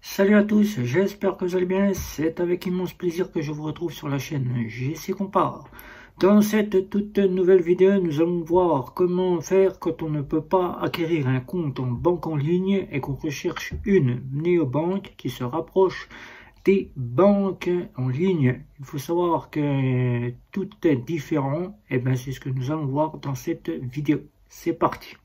Salut à tous, j'espère que vous allez bien. C'est avec immense plaisir que je vous retrouve sur la chaîne JC Compare. Dans cette toute nouvelle vidéo, nous allons voir comment faire quand on ne peut pas acquérir un compte en banque en ligne et qu'on recherche une néobanque qui se rapproche des banques en ligne. Il faut savoir que tout est différent, et bien c'est ce que nous allons voir dans cette vidéo. C'est parti.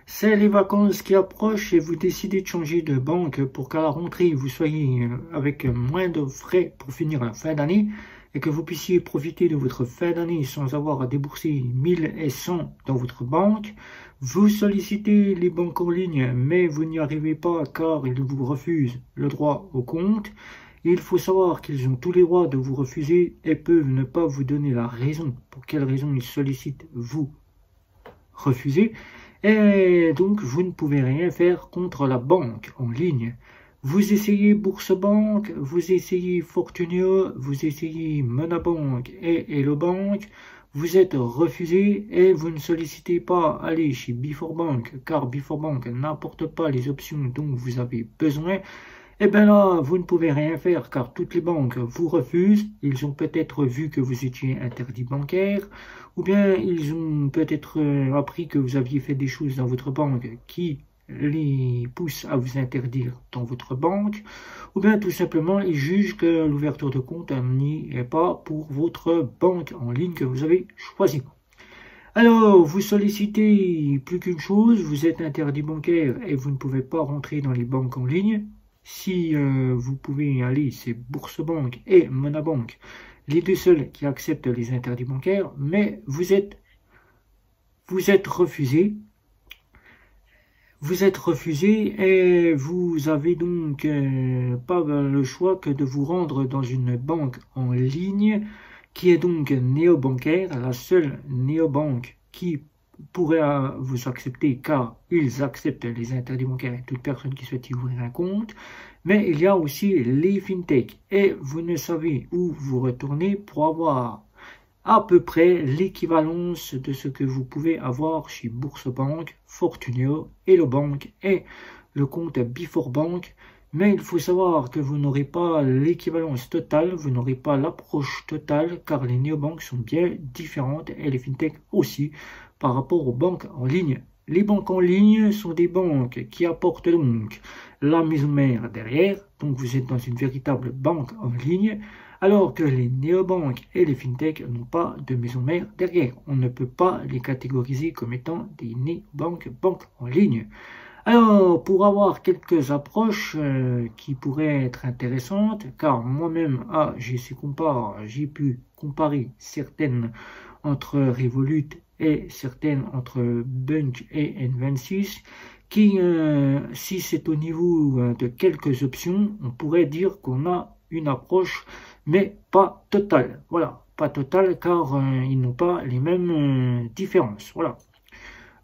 C'est les vacances qui approchent et vous décidez de changer de banque pour qu'à la rentrée vous soyez avec moins de frais pour finir la fin d'année et que vous puissiez profiter de votre fin d'année sans avoir à débourser 1100 dans votre banque. Vous sollicitez les banques en ligne mais vous n'y arrivez pas car ils vous refusent le droit au compte. Il faut savoir qu'ils ont tous les droits de vous refuser et peuvent ne pas vous donner la raison pour quelle raison ils sollicitent vous refuser. Et donc, vous ne pouvez rien faire contre la banque en ligne. Vous essayez Bourse-Bank, vous essayez Fortunio, vous essayez Monabank et Hellobank, vous êtes refusé et vous ne sollicitez pas aller chez Before-Bank, car Before-Bank n'apporte pas les options dont vous avez besoin. Et bien là, vous ne pouvez rien faire car toutes les banques vous refusent. Ils ont peut-être vu que vous étiez interdit bancaire, ou bien ils ont peut-être appris que vous aviez fait des choses dans votre banque qui les poussent à vous interdire dans votre banque, ou bien tout simplement ils jugent que l'ouverture de compte n'y est pas pour votre banque en ligne que vous avez choisie. Alors, vous sollicitez plus qu'une chose, vous êtes interdit bancaire et vous ne pouvez pas rentrer dans les banques en ligne. Si vous pouvez aller, c'est Bourse-Bank et Monabank, les deux seuls qui acceptent les interdits bancaires, mais vous êtes refusé. Vous êtes refusé et vous avez donc pas le choix que de vous rendre dans une banque en ligne qui est donc néobancaire, la seule néobanque qui pourrait vous accepter car ils acceptent les interdits bancaires et toute personne qui souhaite y ouvrir un compte. Mais il y a aussi les fintech et vous ne savez où vous retourner pour avoir à peu près l'équivalence de ce que vous pouvez avoir chez Bourse-Bank, Fortunio, Hellobank et le compte Before-Bank. Mais il faut savoir que vous n'aurez pas l'équivalence totale, vous n'aurez pas l'approche totale car les néobanques sont bien différentes et les fintech aussi par rapport aux banques en ligne. Les banques en ligne sont des banques qui apportent donc la maison mère derrière, donc vous êtes dans une véritable banque en ligne, alors que les néobanques et les fintech n'ont pas de maison mère derrière. On ne peut pas les catégoriser comme étant des néobanques, banques en ligne. Alors, pour avoir quelques approches qui pourraient être intéressantes, car moi-même à JC Compare, j'ai pu comparer certaines entre Revolut et certaines entre Bunk et N26, qui, si c'est au niveau de quelques options, on pourrait dire qu'on a une approche, mais pas totale. Voilà, pas totale, car ils n'ont pas les mêmes différences. Voilà.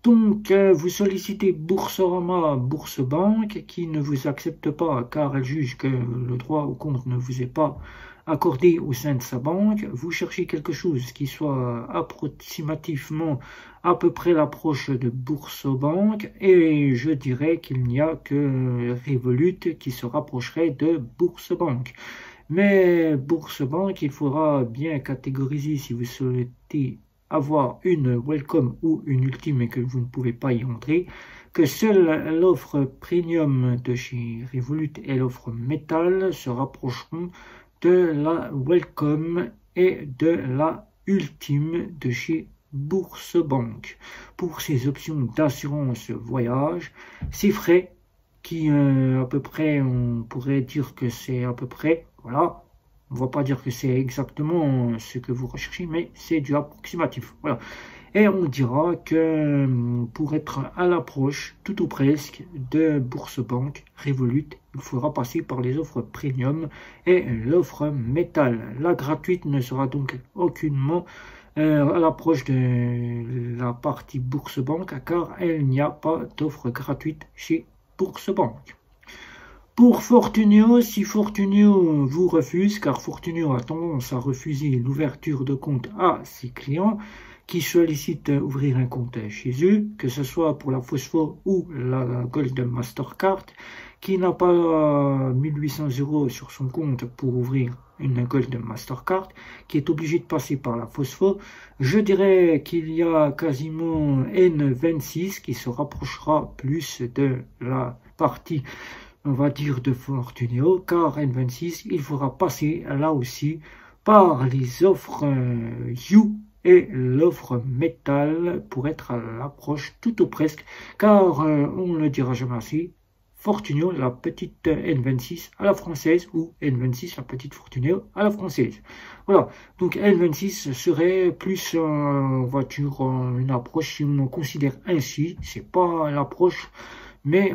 Donc, vous sollicitez Boursorama, Bourse-Bank, qui ne vous accepte pas car elle juge que le droit au compte ne vous est pas accordé au sein de sa banque. Vous cherchez quelque chose qui soit approximativement à peu près l'approche de Bourse-Bank et je dirais qu'il n'y a que Revolut qui se rapprocherait de Bourse-Bank. Mais Bourse-Bank, il faudra bien catégoriser si vous souhaitez avoir une welcome ou une ultime et que vous ne pouvez pas y entrer, que seule l'offre premium de chez Revolut et l'offre métal se rapprocheront de la welcome et de la ultime de chez Bourse-Bank. Pour ces options d'assurance voyage, ces frais qui à peu près, on pourrait dire que c'est à peu près, voilà, on ne va pas dire que c'est exactement ce que vous recherchez, mais c'est du approximatif. Voilà. Et on dira que pour être à l'approche, tout ou presque, de Bourse-Bank, Revolut, il faudra passer par les offres premium et l'offre métal. La gratuite ne sera donc aucunement à l'approche de la partie Bourse-Bank, car il n'y a pas d'offre gratuite chez Bourse-Bank. Pour Fortunio, si Fortunio vous refuse, car Fortunio a tendance à refuser l'ouverture de compte à ses clients, qui sollicitent ouvrir un compte chez eux, que ce soit pour la Phosphor ou la Gold Mastercard, qui n'a pas 1800 € sur son compte pour ouvrir une Gold Mastercard, qui est obligé de passer par la Phosphor, je dirais qu'il y a quasiment N26 qui se rapprochera plus de la partie, on va dire, de Fortuneo, car N26, il faudra passer là aussi par les offres You et l'offre métal pour être à l'approche tout ou presque, car on ne le dira jamais assez, Fortuneo, la petite N26 à la française, ou N26, la petite Fortuneo à la française. Voilà, donc N26 serait plus, on va dire, une approche, si on en considère ainsi, c'est pas l'approche, mais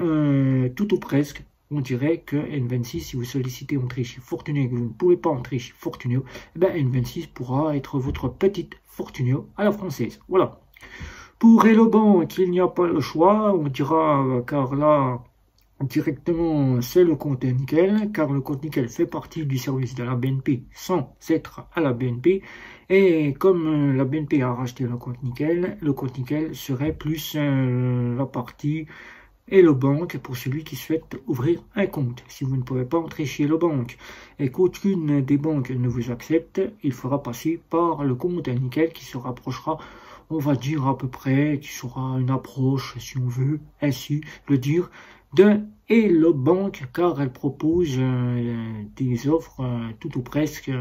tout ou presque. On dirait que N26, si vous sollicitez entrer chez Fortuneo et que vous ne pouvez pas entrer chez Fortuneo, eh ben N26 pourra être votre petite Fortuneo à la française. Voilà. Pour Hello Bank, il n'y a pas le choix, on dira, car là, directement, c'est le compte nickel, car le compte nickel fait partie du service de la BNP sans être à la BNP. Et comme la BNP a racheté le compte nickel serait plus la partie Hello Bank pour celui qui souhaite ouvrir un compte. Si vous ne pouvez pas entrer chez Hello Bank et qu'aucune des banques ne vous accepte, il faudra passer par le compte nickel qui se rapprochera, on va dire à peu près, qui sera une approche, si on veut ainsi le dire, de Hello Bank, car elle propose des offres tout ou presque,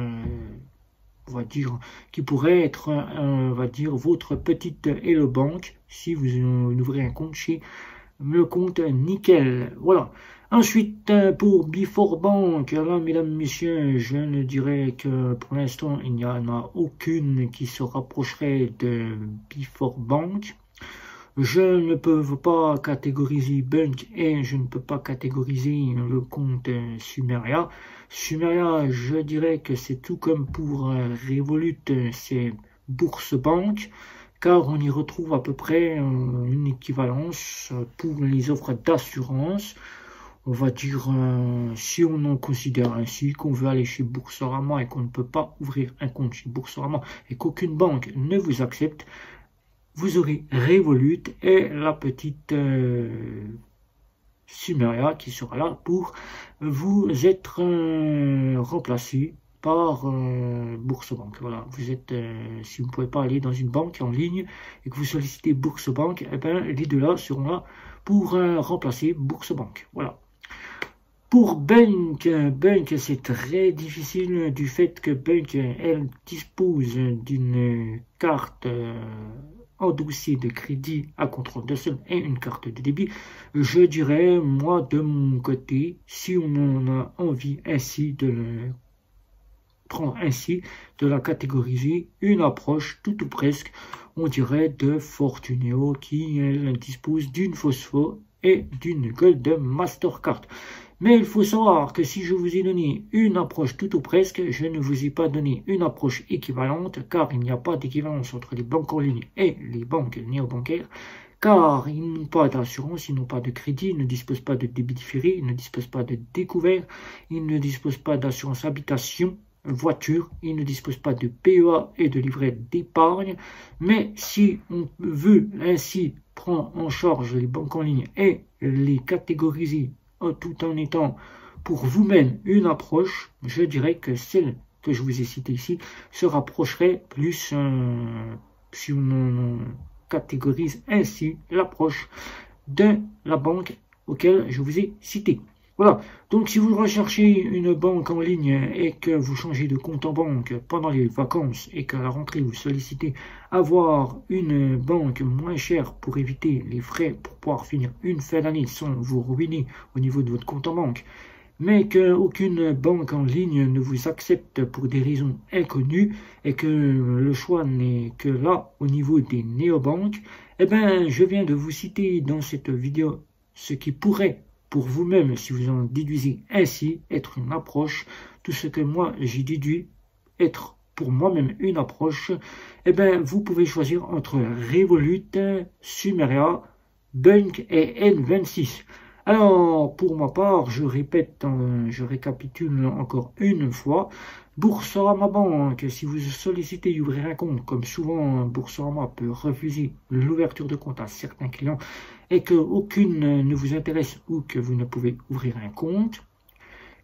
on va dire, qui pourraient être, on va dire, votre petite Hello Bank si vous ouvrez un compte chez le compte nickel. Voilà. Ensuite, pour Before Bank, là, mesdames, messieurs, je ne dirais que pour l'instant, il n'y en a aucune qui se rapprocherait de Before Bank. Je ne peux pas catégoriser Bunk et je ne peux pas catégoriser le compte Sumeria. Sumeria, je dirais que c'est tout comme pour Revolut, c'est Bourse Bank, car on y retrouve à peu près une équivalence pour les offres d'assurance. On va dire, si on en considère ainsi, qu'on veut aller chez Boursorama et qu'on ne peut pas ouvrir un compte chez Boursorama et qu'aucune banque ne vous accepte, vous aurez Revolut et la petite Sumeria qui sera là pour vous être remplacé par Bourse-Banque. Voilà, vous êtes, si vous ne pouvez pas aller dans une banque en ligne et que vous sollicitez Bourse-Banque, eh ben, les deux là seront là pour remplacer Bourse-Banque. Voilà. Pour Bunk, c'est très difficile du fait que Bunk, elle dispose d'une carte en dossier de crédit à contrôle de solde et une carte de débit. Je dirais, moi, de mon côté, si on en a envie ainsi de le prendre ainsi, de la catégoriser, une approche tout ou presque, on dirait de Fortuneo qui elle, dispose d'une Phosphor et d'une Gold Mastercard. Mais il faut savoir que si je vous ai donné une approche tout ou presque, je ne vous ai pas donné une approche équivalente, car il n'y a pas d'équivalence entre les banques en ligne et les banques néobancaires, car ils n'ont pas d'assurance, ils n'ont pas de crédit, ils ne disposent pas de débit différé, ils ne disposent pas de découvert, ils ne disposent pas d'assurance habitation, voiture, ils ne disposent pas de PEA et de livret d'épargne. Mais si on veut ainsi prendre en charge les banques en ligne et les catégoriser tout en étant pour vous-même une approche, je dirais que celle que je vous ai citée ici se rapprocherait plus, si on catégorise ainsi l'approche de la banque auquel je vous ai cité. Voilà, donc si vous recherchez une banque en ligne et que vous changez de compte en banque pendant les vacances et qu'à la rentrée vous sollicitez avoir une banque moins chère pour éviter les frais pour pouvoir finir une fin d'année sans vous ruiner au niveau de votre compte en banque, mais qu'aucune banque en ligne ne vous accepte pour des raisons inconnues et que le choix n'est que là au niveau des néobanques, eh bien je viens de vous citer dans cette vidéo ce qui pourrait pour vous-même, si vous en déduisez ainsi, être une approche, tout ce que moi j'ai déduit être pour moi-même une approche, eh bien vous pouvez choisir entre Revolut, Sumeria, Bunk et N26. Alors, pour ma part, je répète, je récapitule encore une fois. Boursorama Banque, si vous sollicitez d'ouvrir un compte, comme souvent Boursorama peut refuser l'ouverture de compte à certains clients et que aucune ne vous intéresse ou que vous ne pouvez ouvrir un compte,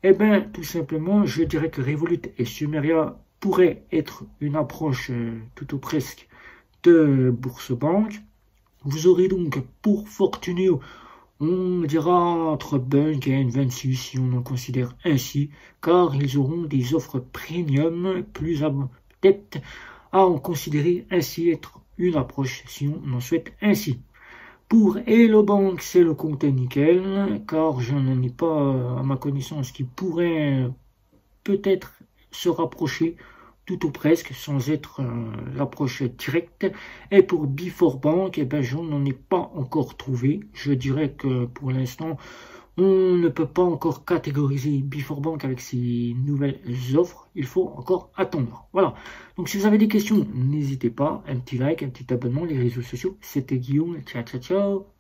eh bien, tout simplement, je dirais que Revolut et Sumeria pourraient être une approche tout ou presque de Bourse-Banque. Vous aurez donc pour Fortuneo, on dira entre Bunk et N26 si on en considère ainsi, car ils auront des offres premium plus adeptes à en considérer ainsi être une approche si on en souhaite ainsi. Pour Hello Bank, c'est le compte nickel, car je n'en ai pas à ma connaissance qui pourrait peut-être se rapprocher tout ou presque, sans être l'approche directe. Et pour Before Bank, eh ben, je n'en ai pas encore trouvé. Je dirais que pour l'instant, on ne peut pas encore catégoriser Before Bank avec ces nouvelles offres. Il faut encore attendre. Voilà. Donc si vous avez des questions, n'hésitez pas. Un petit like, un petit abonnement, les réseaux sociaux. C'était Guillaume. Ciao, ciao, ciao.